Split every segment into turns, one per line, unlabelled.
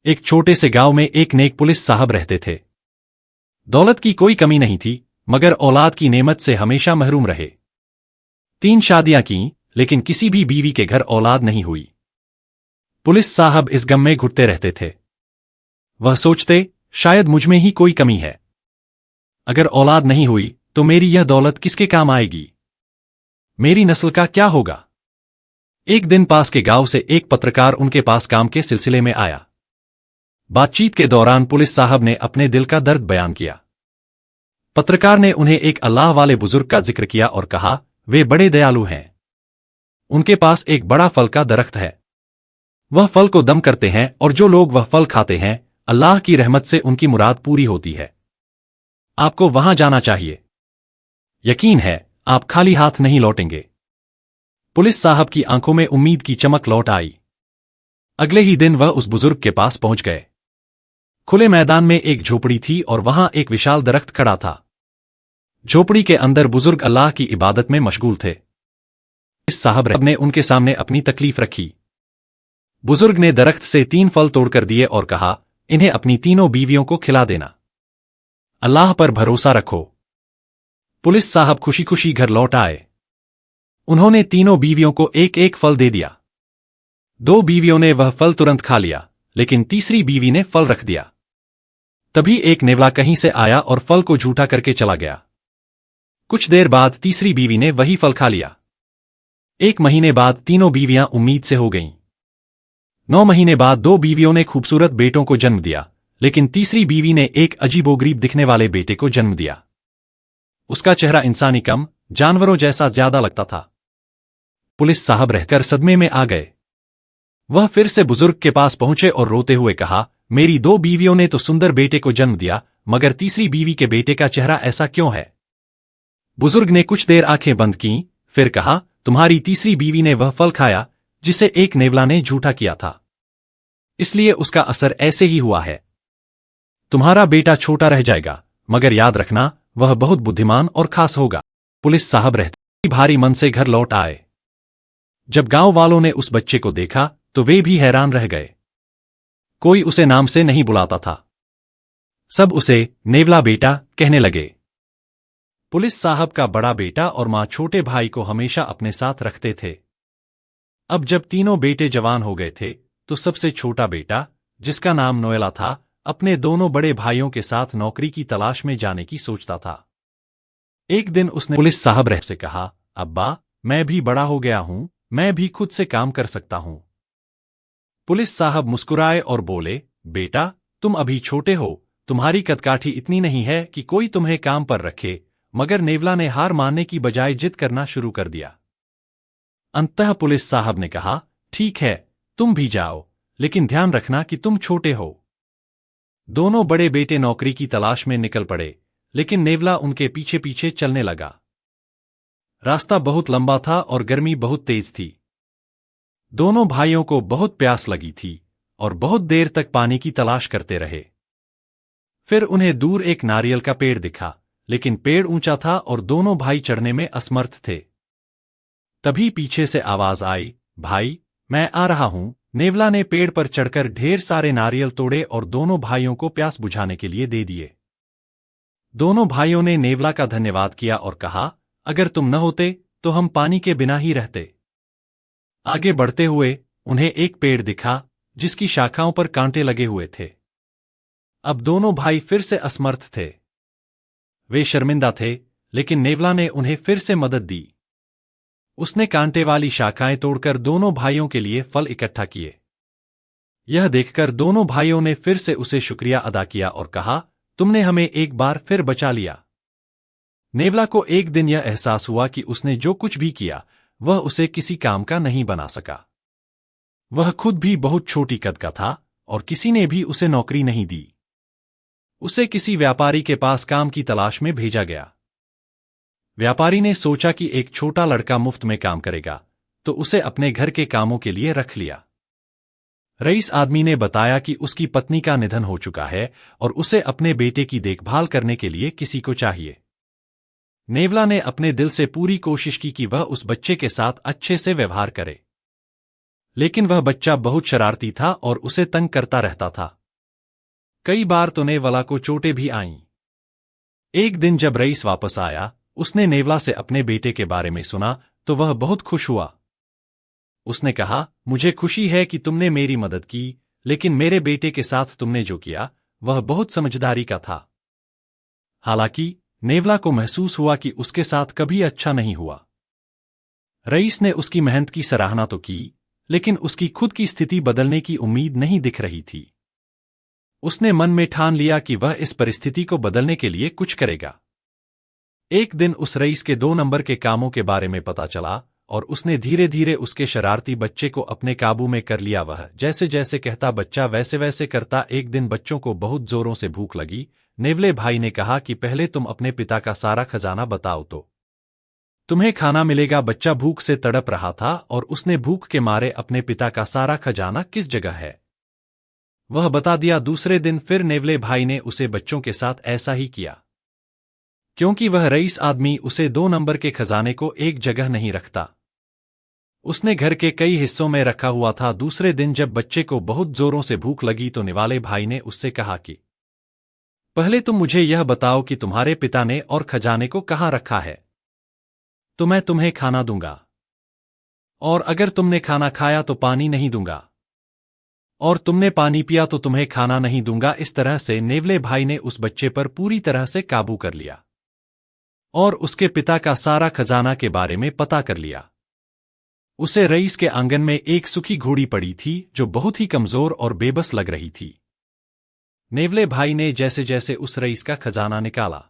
एक छोटे से गांव में एक नेक पुलिस साहब रहते थे। दौलत की कोई कमी नहीं थी, मगर औलाद की नेमत से हमेशा महरूम रहे। 3 शादियां की, लेकिन किसी भी बीवी के घर औलाद नहीं हुई। पुलिस साहब इस गम में घुटते रहते थे। वह सोचते, शायद मुझमें ही कोई कमी है। अगर औलाद नहीं हुई तो मेरी यह दौलत किसके काम आएगी? मेरी नस्ल का क्या होगा? एक दिन पास के गांव से एक पत्रकार उनके पास काम के सिलसिले में आया। बातचीत के दौरान पुलिस साहब ने अपने दिल का दर्द बयान किया। पत्रकार ने उन्हें एक अल्लाह वाले बुजुर्ग का जिक्र किया और कहा, वे बड़े दयालु हैं। उनके पास एक बड़ा फल का दरख्त है। वह फल को दम करते हैं और जो लोग वह फल खाते हैं, अल्लाह की रहमत से उनकी मुराद पूरी होती है। आपको वहां जाना चाहिए। यकीन है, आप खाली हाथ नहीं लौटेंगे। पुलिस साहब की आंखों में उम्मीद की चमक लौट आई। अगले ही दिन वह उस बुजुर्ग के पास पहुंच गए। खुले मैदान में एक झोपड़ी थी और वहां एक विशाल दरख्त खड़ा था। झोपड़ी के अंदर बुजुर्ग अल्लाह की इबादत में मशगूल थे। पुलिस साहब ने उनके सामने अपनी तकलीफ रखी। बुजुर्ग ने दरख्त से 3 फल तोड़कर दिए और कहा, इन्हें अपनी तीनों बीवियों को खिला देना। अल्लाह पर भरोसा रखो। पुलिस साहब खुशी खुशी घर लौट आए। उन्होंने तीनों बीवियों को एक एक फल दे दिया। 2 बीवियों ने वह फल तुरंत खा लिया, लेकिन तीसरी बीवी ने फल रख दिया। तभी एक नेवला कहीं से आया और फल को झूठा करके चला गया। कुछ देर बाद तीसरी बीवी ने वही फल खा लिया। 1 महीने बाद तीनों बीवियां उम्मीद से हो गईं। 9 महीने बाद 2 बीवियों ने खूबसूरत बेटों को जन्म दिया, लेकिन तीसरी बीवी ने एक अजीबोगरीब दिखने वाले बेटे को जन्म दिया। उसका चेहरा इंसानी कम, जानवरों जैसा ज्यादा लगता था। पुलिस साहब रहकर सदमे में आ गए। वह फिर से बुजुर्ग के पास पहुंचे और रोते हुए कहा, मेरी 2 बीवियों ने तो सुंदर बेटे को जन्म दिया, मगर तीसरी बीवी के बेटे का चेहरा ऐसा क्यों है? बुजुर्ग ने कुछ देर आंखें बंद कीं, फिर कहा, तुम्हारी तीसरी बीवी ने वह फल खाया जिसे एक नेवला ने झूठा किया था, इसलिए उसका असर ऐसे ही हुआ है। तुम्हारा बेटा छोटा रह जाएगा, मगर याद रखना, वह बहुत बुद्धिमान और खास होगा। पुलिस साहब रहते भारी मन से घर लौट आए। जब गांव वालों ने उस बच्चे को देखा तो वे भी हैरान रह गए। कोई उसे नाम से नहीं बुलाता था। सब उसे नेवला बेटा कहने लगे। पुलिस साहब का बड़ा बेटा और मां छोटे भाई को हमेशा अपने साथ रखते थे। अब जब तीनों बेटे जवान हो गए थे तो सबसे छोटा बेटा, जिसका नाम नोएला था, अपने दोनों बड़े भाइयों के साथ नौकरी की तलाश में जाने की सोचता था। एक दिन उसने पुलिस साहब से कहा, अब्बा, मैं भी बड़ा हो गया हूं, मैं भी खुद से काम कर सकता हूं। पुलिस साहब मुस्कुराए और बोले, बेटा, तुम अभी छोटे हो, तुम्हारी कदकाठी इतनी नहीं है कि कोई तुम्हें काम पर रखे। मगर नेवला ने हार मानने की बजाय जिद करना शुरू कर दिया। अंततः पुलिस साहब ने कहा, ठीक है, तुम भी जाओ, लेकिन ध्यान रखना कि तुम छोटे हो। दोनों बड़े बेटे नौकरी की तलाश में निकल पड़े, लेकिन नेवला उनके पीछे पीछे चलने लगा। रास्ता बहुत लंबा था और गर्मी बहुत तेज थी। दोनों भाइयों को बहुत प्यास लगी थी और बहुत देर तक पानी की तलाश करते रहे। फिर उन्हें दूर एक नारियल का पेड़ दिखा, लेकिन पेड़ ऊंचा था और दोनों भाई चढ़ने में असमर्थ थे। तभी पीछे से आवाज आई, भाई, मैं आ रहा हूं। नेवला ने पेड़ पर चढ़कर ढेर सारे नारियल तोड़े और दोनों भाइयों को प्यास बुझाने के लिए दे दिए। दोनों भाइयों ने नेवला का धन्यवाद किया और कहा, अगर तुम न होते तो हम पानी के बिना ही रहते। आगे बढ़ते हुए उन्हें एक पेड़ दिखा जिसकी शाखाओं पर कांटे लगे हुए थे। अब दोनों भाई फिर से असमर्थ थे। वे शर्मिंदा थे, लेकिन नेवला ने उन्हें फिर से मदद दी। उसने कांटे वाली शाखाएं तोड़कर दोनों भाइयों के लिए फल इकट्ठा किए। यह देखकर दोनों भाइयों ने फिर से उसे शुक्रिया अदा किया और कहा, तुमने हमें एक बार फिर बचा लिया। नेवला को एक दिन यह एहसास हुआ कि उसने जो कुछ भी किया वह उसे किसी काम का नहीं बना सका। वह खुद भी बहुत छोटी कद का था और किसी ने भी उसे नौकरी नहीं दी। उसे किसी व्यापारी के पास काम की तलाश में भेजा गया। व्यापारी ने सोचा कि एक छोटा लड़का मुफ्त में काम करेगा, तो उसे अपने घर के कामों के लिए रख लिया। रईस आदमी ने बताया कि उसकी पत्नी का निधन हो चुका है और उसे अपने बेटे की देखभाल करने के लिए किसी को चाहिए। नेवला ने अपने दिल से पूरी कोशिश की कि वह उस बच्चे के साथ अच्छे से व्यवहार करे, लेकिन वह बच्चा बहुत शरारती था और उसे तंग करता रहता था। कई बार तो नेवला को चोटें भी आईं। एक दिन जब रईस वापस आया, उसने नेवला से अपने बेटे के बारे में सुना तो वह बहुत खुश हुआ। उसने कहा, मुझे खुशी है कि तुमने मेरी मदद की, लेकिन मेरे बेटे के साथ तुमने जो किया वह बहुत समझदारी का था। हालांकि नेवला को महसूस हुआ कि उसके साथ कभी अच्छा नहीं हुआ। रईस ने उसकी मेहनत की सराहना तो की, लेकिन उसकी खुद की स्थिति बदलने की उम्मीद नहीं दिख रही थी। उसने मन में ठान लिया कि वह इस परिस्थिति को बदलने के लिए कुछ करेगा। एक दिन उस रईस के 2 नंबर के कामों के बारे में पता चला और उसने धीरे धीरे उसके शरारती बच्चे को अपने काबू में कर लिया। वह जैसे जैसे कहता बच्चा वैसे वैसे करता। एक दिन बच्चों को बहुत जोरों से भूख लगी। नेवले भाई ने कहा कि पहले तुम अपने पिता का सारा खजाना बताओ तो तुम्हें खाना मिलेगा। बच्चा भूख से तड़प रहा था और उसने भूख के मारे अपने पिता का सारा खजाना किस जगह है वह बता दिया। दूसरे दिन फिर नेवले भाई ने उसे बच्चों के साथ ऐसा ही किया, क्योंकि वह रईस आदमी उसे 2 नंबर के खजाने को एक जगह नहीं रखता। उसने घर के कई हिस्सों में रखा हुआ था। दूसरे दिन जब बच्चे को बहुत जोरों से भूख लगी तो निवाले भाई ने उससे कहा कि पहले तुम मुझे यह बताओ कि तुम्हारे पिता ने और खजाने को कहाँ रखा है, तो मैं तुम्हें खाना दूंगा, और अगर तुमने खाना खाया तो पानी नहीं दूंगा, और तुमने पानी पिया तो तुम्हें खाना नहीं दूंगा। इस तरह से नेवले भाई ने उस बच्चे पर पूरी तरह से काबू कर लिया और उसके पिता का सारा खजाना के बारे में पता कर लिया। उसे रईस के आंगन में एक सूखी घोड़ी पड़ी थी जो बहुत ही कमजोर और बेबस लग रही थी। नेवले भाई ने जैसे जैसे उस रईस का खजाना निकाला,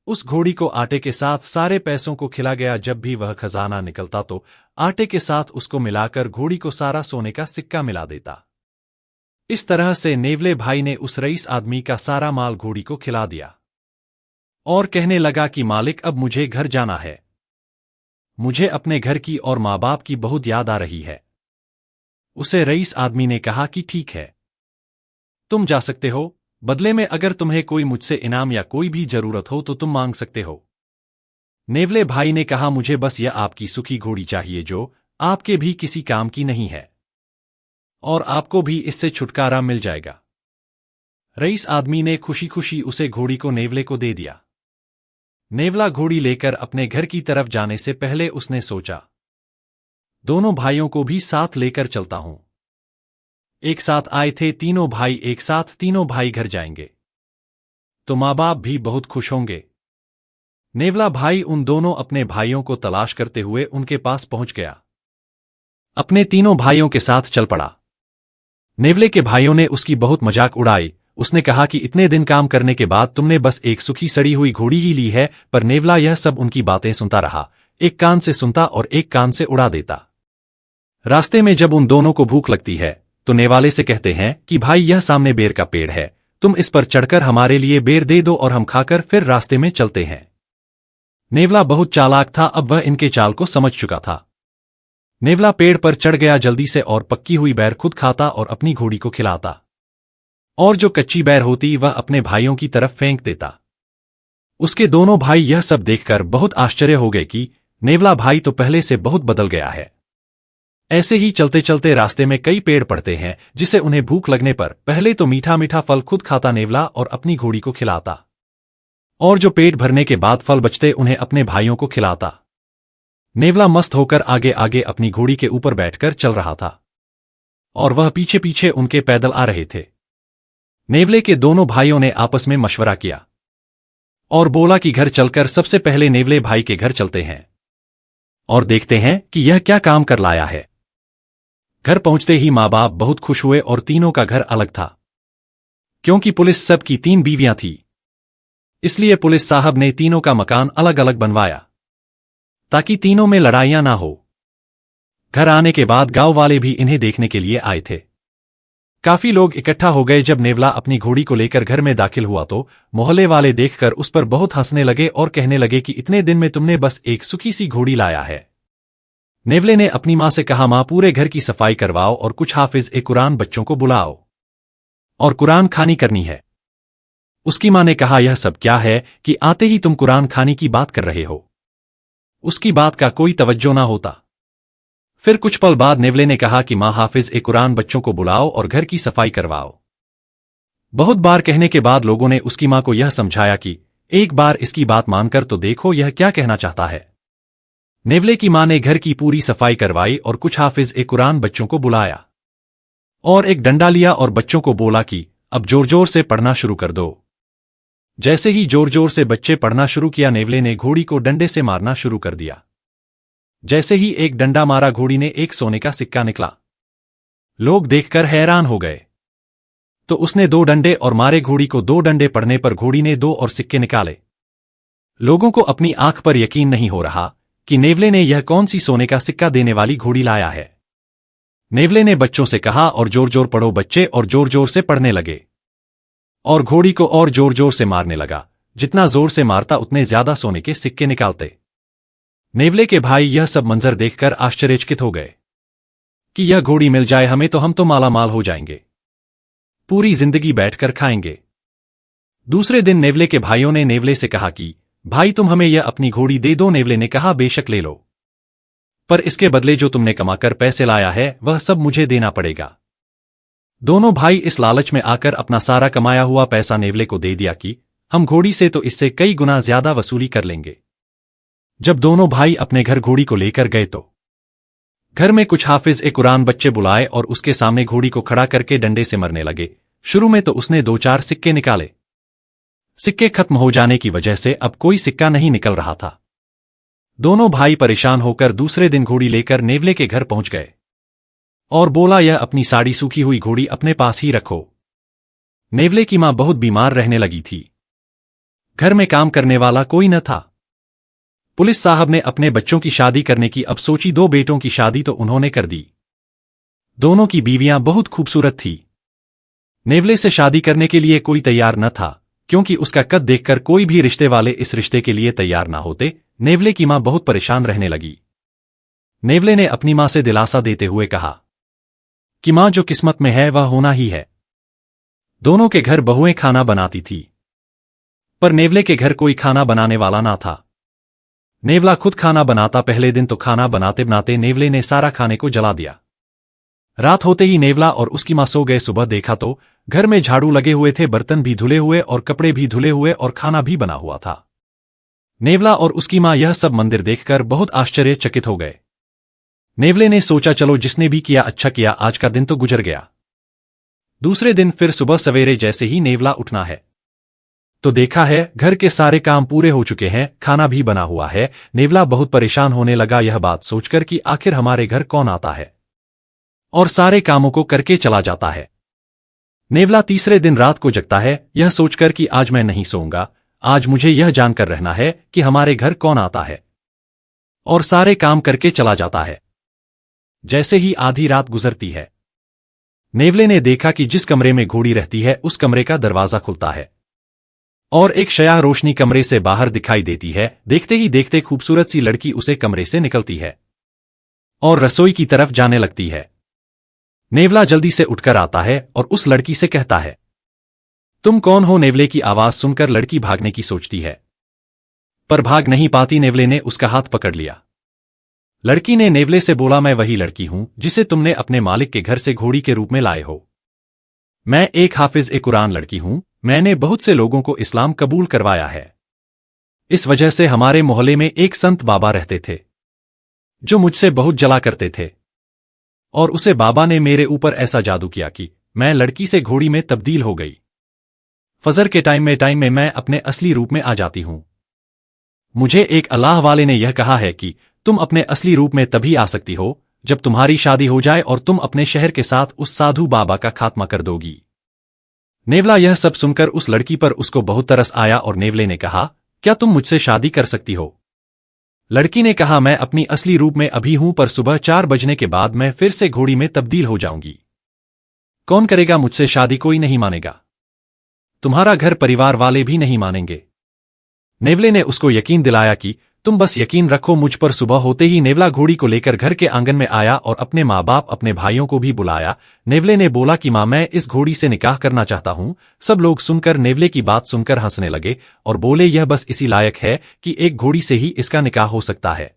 उस घोड़ी को आटे के साथ सारे पैसों को खिला गया। जब भी वह खजाना निकलता तो आटे के साथ उसको मिलाकर घोड़ी को सारा सोने का सिक्का मिला देता। इस तरह से नेवले भाई ने उस रईस आदमी का सारा माल घोड़ी को खिला दिया और कहने लगा कि मालिक, अब मुझे घर जाना है। मुझे अपने घर की और माँ बाप की बहुत याद आ रही है। उसे रईस आदमी ने कहा कि ठीक है, तुम जा सकते हो। बदले में अगर तुम्हें कोई मुझसे इनाम या कोई भी जरूरत हो तो तुम मांग सकते हो। नेवले भाई ने कहा, मुझे बस यह आपकी सूखी घोड़ी चाहिए जो आपके भी किसी काम की नहीं है, और आपको भी इससे छुटकारा मिल जाएगा। रईस आदमी ने खुशी खुशी उसे घोड़ी को नेवले को दे दिया। नेवला घोड़ी लेकर अपने घर की तरफ जाने से पहले उसने सोचा, दोनों भाइयों को भी साथ लेकर चलता हूं। एक साथ आए थे तीनों भाई, एक साथ तीनों भाई घर जाएंगे तो माँ बाप भी बहुत खुश होंगे। नेवला भाई उन दोनों अपने भाइयों को तलाश करते हुए उनके पास पहुंच गया। अपने तीनों भाइयों के साथ चल पड़ा। नेवले के भाइयों ने उसकी बहुत मजाक उड़ाई। उसने कहा कि इतने दिन काम करने के बाद तुमने बस एक सूखी सड़ी हुई घोड़ी ही ली है। पर नेवला यह सब उनकी बातें सुनता रहा, एक कान से सुनता और एक कान से उड़ा देता। रास्ते में जब उन दोनों को भूख लगती है तो नेवाले से कहते हैं कि भाई, यह सामने बेर का पेड़ है, तुम इस पर चढ़कर हमारे लिए बेर दे दो और हम खाकर फिर रास्ते में चलते हैं। नेवला बहुत चालाक था, अब वह इनके चाल को समझ चुका था। नेवला पेड़ पर चढ़ गया जल्दी से और पक्की हुई बैर खुद खाता और अपनी घोड़ी को खिलाता, और जो कच्ची बैर होती वह अपने भाइयों की तरफ फेंक देता। उसके दोनों भाई यह सब देखकर बहुत आश्चर्य हो गए कि नेवला भाई तो पहले से बहुत बदल गया है। ऐसे ही चलते चलते रास्ते में कई पेड़ पड़ते हैं जिसे उन्हें भूख लगने पर पहले तो मीठा मीठा फल खुद खाता नेवला और अपनी घोड़ी को खिलाता, और जो पेट भरने के बाद फल बचते उन्हें अपने भाइयों को खिलाता। नेवला मस्त होकर आगे आगे अपनी घोड़ी के ऊपर बैठकर चल रहा था और वह पीछे पीछे उनके पैदल आ रहे थे। नेवले के दोनों भाइयों ने आपस में मशवरा किया और बोला कि घर चलकर सबसे पहले नेवले भाई के घर चलते हैं और देखते हैं कि यह क्या काम कर लाया है। घर पहुंचते ही माँ बाप बहुत खुश हुए और तीनों का घर अलग था, क्योंकि पुलिस सब की 3 बीवियां थी। इसलिए पुलिस साहब ने तीनों का मकान अलग अलग बनवाया ताकि तीनों में लड़ाइयां ना हो। घर आने के बाद गांव वाले भी इन्हें देखने के लिए आए थे। काफी लोग इकट्ठा हो गए। जब नेवला अपनी घोड़ी को लेकर घर में दाखिल हुआ तो मोहल्ले वाले देखकर उस पर बहुत हंसने लगे और कहने लगे कि इतने दिन में तुमने बस एक सूखी सी घोड़ी लाया है। नेवले ने अपनी मां से कहा, मां, पूरे घर की सफाई करवाओ और कुछ हाफिज-ए-कुरान बच्चों को बुलाओ और कुरान खानी करनी है। उसकी मां ने कहा, यह सब क्या है कि आते ही तुम कुरान खानी की बात कर रहे हो। उसकी बात का कोई तवज्जो ना होता। फिर कुछ पल बाद नेवले ने कहा कि माँ हाफिज ए कुरान बच्चों को बुलाओ और घर की सफाई करवाओ। बहुत बार कहने के बाद लोगों ने उसकी माँ को यह समझाया कि एक बार इसकी बात मानकर तो देखो यह क्या कहना चाहता है। नेवले की माँ ने घर की पूरी सफाई करवाई और कुछ हाफिज ए कुरान बच्चों को बुलाया और एक डंडा लिया और बच्चों को बोला कि अब जोर जोर से पढ़ना शुरू कर दो। जैसे ही जोर जोर से बच्चे पढ़ना शुरू किया, नेवले ने घोड़ी को डंडे से मारना शुरू कर दिया। जैसे ही एक डंडा मारा, घोड़ी ने एक सोने का सिक्का निकला। लोग देखकर हैरान हो गए। तो उसने 2 डंडे और मारे। घोड़ी को 2 डंडे पड़ने पर घोड़ी ने 2 और सिक्के निकाले। लोगों को अपनी आंख पर यकीन नहीं हो रहा कि नेवले ने यह कौन सी सोने का सिक्का देने वाली घोड़ी लाया है। नेवले ने बच्चों से कहा और जोर जोर पढ़ो। बच्चे और जोर जोर से पढ़ने लगे और घोड़ी को और जोर जोर से मारने लगा। जितना जोर से मारता उतने ज्यादा सोने के सिक्के निकालते। नेवले के भाई यह सब मंजर देखकर आश्चर्यचकित हो गए कि यह घोड़ी मिल जाए हमें तो हम तो मालामाल हो जाएंगे, पूरी जिंदगी बैठकर खाएंगे। दूसरे दिन नेवले के भाइयों ने नेवले से कहा कि भाई तुम हमें यह अपनी घोड़ी दे दो। नेवले ने कहा बेशक ले लो, पर इसके बदले जो तुमने कमाकर पैसे लाया है वह सब मुझे देना पड़ेगा। दोनों भाई इस लालच में आकर अपना सारा कमाया हुआ पैसा नेवले को दे दिया कि हम घोड़ी से तो इससे कई गुना ज्यादा वसूली कर लेंगे। जब दोनों भाई अपने घर घोड़ी को लेकर गए तो घर में कुछ हाफिज ए कुरान बच्चे बुलाए और उसके सामने घोड़ी को खड़ा करके डंडे से मरने लगे। शुरू में तो उसने 2-4 सिक्के निकाले। सिक्के खत्म हो जाने की वजह से अब कोई सिक्का नहीं निकल रहा था। दोनों भाई परेशान होकर दूसरे दिन घोड़ी लेकर नेवले के घर पहुंच गए और बोला यह अपनी साड़ी सूखी हुई घोड़ी अपने पास ही रखो। नेवले की मां बहुत बीमार रहने लगी थी। घर में काम करने वाला कोई न था। पुलिस साहब ने अपने बच्चों की शादी करने की अब सोची। 2 बेटों की शादी तो उन्होंने कर दी। दोनों की बीवियां बहुत खूबसूरत थी। नेवले से शादी करने के लिए कोई तैयार न था, क्योंकि उसका कद देखकर कोई भी रिश्ते वाले इस रिश्ते के लिए तैयार ना होते। नेवले की मां बहुत परेशान रहने लगी। नेवले ने अपनी मां से दिलासा देते हुए कहा कि मां जो किस्मत में है वह होना ही है। दोनों के घर बहुएं खाना बनाती थी, पर नेवले के घर कोई खाना बनाने वाला ना था। नेवला खुद खाना बनाता। पहले दिन तो खाना बनाते बनाते नेवले ने सारा खाने को जला दिया। रात होते ही नेवला और उसकी मां सो गए। सुबह देखा तो घर में झाड़ू लगे हुए थे, बर्तन भी धुले हुए और कपड़े भी धुले हुए और खाना भी बना हुआ था। नेवला और उसकी मां यह सब मंदिर देखकर बहुत आश्चर्यचकित हो गए। नेवले ने सोचा चलो जिसने भी किया अच्छा किया, आज का दिन तो गुजर गया। दूसरे दिन फिर सुबह सवेरे जैसे ही नेवला उठना है तो देखा है घर के सारे काम पूरे हो चुके हैं, खाना भी बना हुआ है। नेवला बहुत परेशान होने लगा यह बात सोचकर कि आखिर हमारे घर कौन आता है और सारे कामों को करके चला जाता है। नेवला तीसरे दिन रात को जगता है यह सोचकर कि आज मैं नहीं सोऊंगा, आज मुझे यह जानकर रहना है कि हमारे घर कौन आता है और सारे काम करके चला जाता है। जैसे ही आधी रात गुजरती है, नेवले ने देखा कि जिस कमरे में घोड़ी रहती है उस कमरे का दरवाजा खुलता है और एक शयाह रोशनी कमरे से बाहर दिखाई देती है। देखते ही देखते खूबसूरत सी लड़की उसे कमरे से निकलती है और रसोई की तरफ जाने लगती है। नेवला जल्दी से उठकर आता है और उस लड़की से कहता है तुम कौन हो। नेवले की आवाज सुनकर लड़की भागने की सोचती है, पर भाग नहीं पाती। नेवले ने उसका हाथ पकड़ लिया। लड़की ने नेवले से बोला मैं वही लड़की हूं जिसे तुमने अपने मालिक के घर से घोड़ी के रूप में लाए हो। मैं एक हाफिज ए कुरान लड़की हूं। मैंने बहुत से लोगों को इस्लाम कबूल करवाया है। इस वजह से हमारे मोहल्ले में एक संत बाबा रहते थे जो मुझसे बहुत जला करते थे और उसे बाबा ने मेरे ऊपर ऐसा जादू किया कि मैं लड़की से घोड़ी में तब्दील हो गई। फजर के टाइम में मैं अपने असली रूप में आ जाती हूं। मुझे एक अल्लाह वाले ने यह कहा है कि तुम अपने असली रूप में तभी आ सकती हो जब तुम्हारी शादी हो जाए और तुम अपने शहर के साथ उस साधु बाबा का खात्मा कर दोगी। नेवला यह सब सुनकर उस लड़की पर उसको बहुत तरस आया और नेवले ने कहा क्या तुम मुझसे शादी कर सकती हो। लड़की ने कहा मैं अपनी असली रूप में अभी हूं, पर सुबह 4 बजने के बाद मैं फिर से घोड़ी में तब्दील हो जाऊंगी। कौन करेगा मुझसे शादी, कोई नहीं मानेगा। तुम्हारा घर परिवार वाले भी नहीं मानेंगे। नेवले ने उसको यकीन दिलाया कि तुम बस यकीन रखो मुझ पर। सुबह होते ही नेवला घोड़ी को लेकर घर के आंगन में आया और अपने माँ बाप अपने भाइयों को भी बुलाया। नेवले ने बोला कि माँ मैं इस घोड़ी से निकाह करना चाहता हूँ। सब लोग सुनकर नेवले की बात सुनकर हंसने लगे और बोले यह बस इसी लायक है कि एक घोड़ी से ही इसका निकाह हो सकता है।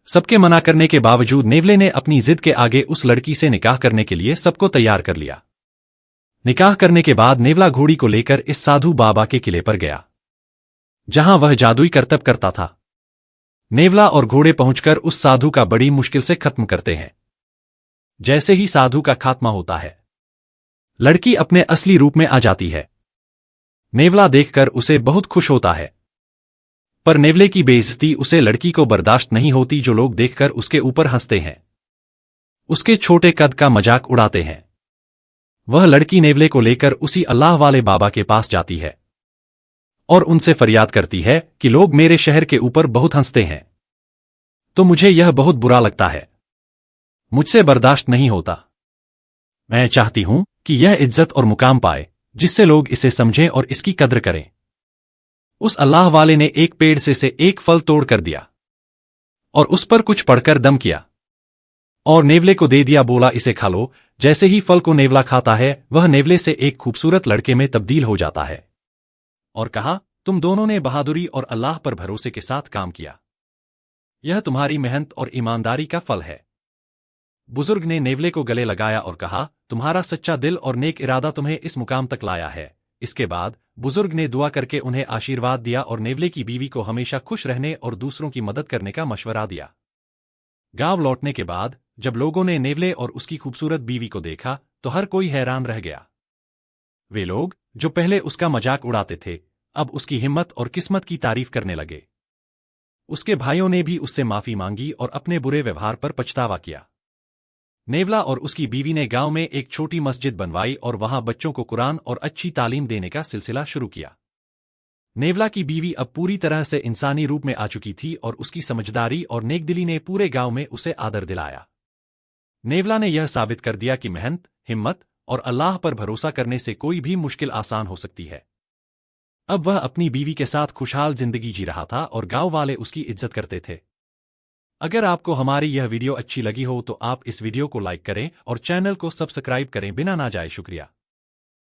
सबके मना करने के बावजूद नेवले ने अपनी जिद के आगे उस लड़की से निकाह करने के लिए सबको तैयार कर लिया। निकाह करने के बाद नेवला घोड़ी को लेकर इस साधु बाबा के किले पर गया, जहां वह जादुई करतब करता था। नेवला और घोड़े पहुंचकर उस साधु का बड़ी मुश्किल से खत्म करते हैं। जैसे ही साधु का खात्मा होता है, लड़की अपने असली रूप में आ जाती है। नेवला देखकर उसे बहुत खुश होता है, पर नेवले की बेइज्जती उसे लड़की को बर्दाश्त नहीं होती, जो लोग देखकर उसके ऊपर हंसते हैं, उसके छोटे कद का मजाक उड़ाते हैं। वह लड़की नेवले को लेकर उसी अल्लाह वाले बाबा के पास जाती है और उनसे फरियाद करती है कि लोग मेरे शहर के ऊपर बहुत हंसते हैं, तो मुझे यह बहुत बुरा लगता है, मुझसे बर्दाश्त नहीं होता। मैं चाहती हूं कि यह इज्जत और मुकाम पाए, जिससे लोग इसे समझें और इसकी कद्र करें। उस अल्लाह वाले ने एक पेड़ से एक फल तोड़ कर दिया और उस पर कुछ पढ़कर दम किया और नेवले को दे दिया। बोला, इसे खा लो। जैसे ही फल को नेवला खाता है, वह नेवले से एक खूबसूरत लड़के में तब्दील हो जाता है और कहा, तुम दोनों ने बहादुरी और अल्लाह पर भरोसे के साथ काम किया। यह तुम्हारी मेहनत और ईमानदारी का फल है। बुजुर्ग ने नेवले को गले लगाया और कहा, तुम्हारा सच्चा दिल और नेक इरादा तुम्हें इस मुकाम तक लाया है। इसके बाद बुजुर्ग ने दुआ करके उन्हें आशीर्वाद दिया और नेवले की बीवी को हमेशा खुश रहने और दूसरों की मदद करने का मशवरा दिया। गांव लौटने के बाद जब लोगों ने नेवले और उसकी खूबसूरत बीवी को देखा, तो हर कोई हैरान रह गया। वे लोग जो पहले उसका मजाक उड़ाते थे, अब उसकी हिम्मत और किस्मत की तारीफ करने लगे। उसके भाइयों ने भी उससे माफी मांगी और अपने बुरे व्यवहार पर पछतावा किया। नेवला और उसकी बीवी ने गांव में एक छोटी मस्जिद बनवाई और वहां बच्चों को कुरान और अच्छी तालीम देने का सिलसिला शुरू किया। नेवला की बीवी अब पूरी तरह से इंसानी रूप में आ चुकी थी और उसकी समझदारी और नेकदिली ने पूरे गांव में उसे आदर दिलाया। नेवला ने यह साबित कर दिया कि मेहनत, हिम्मत और अल्लाह पर भरोसा करने से कोई भी मुश्किल आसान हो सकती है। अब वह अपनी बीवी के साथ खुशहाल जिंदगी जी रहा था और गांव वाले उसकी इज्जत करते थे। अगर आपको हमारी यह वीडियो अच्छी लगी हो तो आप इस वीडियो को लाइक करें और चैनल को सब्सक्राइब करें। बिना ना जाए शुक्रिया।